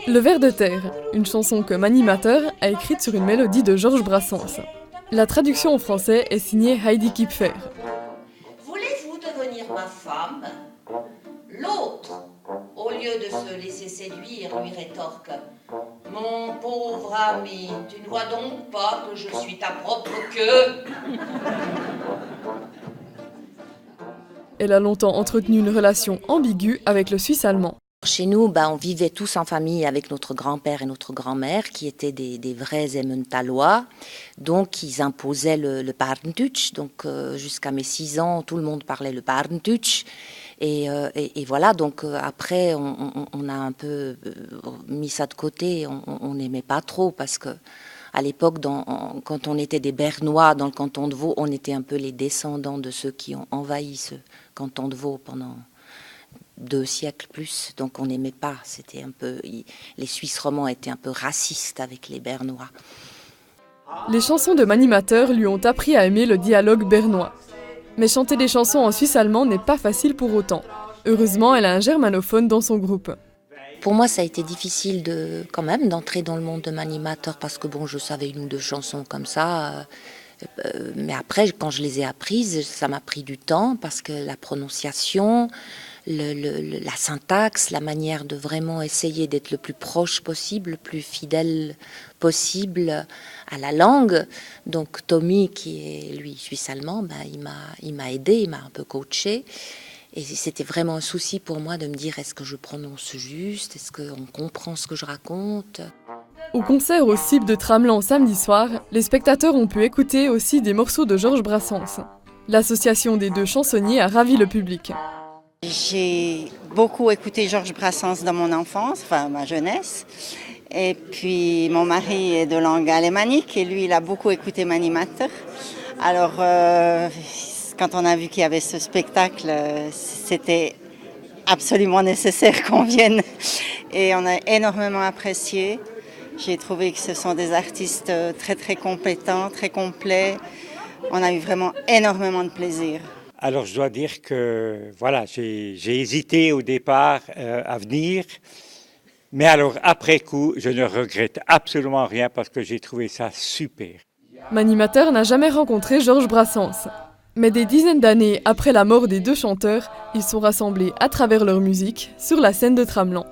Le ver de terre, une chanson que Manimateur a écrite sur une mélodie de Georges Brassens. La traduction en français est signée Heidi Kipfer. Voulez-vous devenir ma femme ? L'autre, au lieu de se laisser séduire, lui rétorque : mon pauvre ami, tu ne vois donc pas que je suis ta propre queue ? Elle a longtemps entretenu une relation ambiguë avec le Suisse allemand. Chez nous, on vivait tous en famille avec notre grand-père et notre grand-mère, qui étaient des vrais Emmentaler. Donc, ils imposaient le Berndeutsch. Donc, jusqu'à mes 6 ans, tout le monde parlait le Berndeutsch. Et voilà, donc après, on a un peu mis ça de côté. On n'aimait pas trop parce que à l'époque, quand on était des Bernois dans le canton de Vaud, on était un peu les descendants de ceux qui ont envahi ce canton de Vaud pendant 2 siècles plus, donc on n'aimait pas. C'était un peu, les Suisses romands étaient un peu racistes avec les Bernois. Les chansons de Manimateur lui ont appris à aimer le dialogue bernois. Mais chanter des chansons en suisse allemand n'est pas facile pour autant. Heureusement, elle a un germanophone dans son groupe. Pour moi, ça a été difficile quand même d'entrer dans le monde de Manimateur parce que je savais 1 ou 2 chansons comme ça. Mais après, quand je les ai apprises, ça m'a pris du temps parce que la prononciation, la syntaxe, la manière de vraiment essayer d'être le plus proche possible, le plus fidèle possible à la langue. Donc Tommy, qui est lui suisse-allemand, il m'a aidé, il m'a un peu coaché. Et c'était vraiment un souci pour moi de me dire est-ce que je prononce juste, est-ce qu'on comprend ce que je raconte. Au concert au CIB de Tramelan samedi soir, les spectateurs ont pu écouter aussi des morceaux de Georges Brassens. L'association des 2 chansonniers a ravi le public. J'ai beaucoup écouté Georges Brassens dans mon enfance, enfin ma jeunesse. Et puis mon mari est de langue alémanique et lui il a beaucoup écouté Manimateur. Alors quand on a vu qu'il y avait ce spectacle, c'était absolument nécessaire qu'on vienne. Et on a énormément apprécié. J'ai trouvé que ce sont des artistes très très compétents, très complets. On a eu vraiment énormément de plaisir. Alors je dois dire que voilà, j'ai hésité au départ à venir. Mais alors après coup, je ne regrette absolument rien parce que j'ai trouvé ça super. Manimateur n'a jamais rencontré Georges Brassens. Mais des dizaines d'années après la mort des 2 chanteurs, ils sont rassemblés à travers leur musique sur la scène de Tramelan.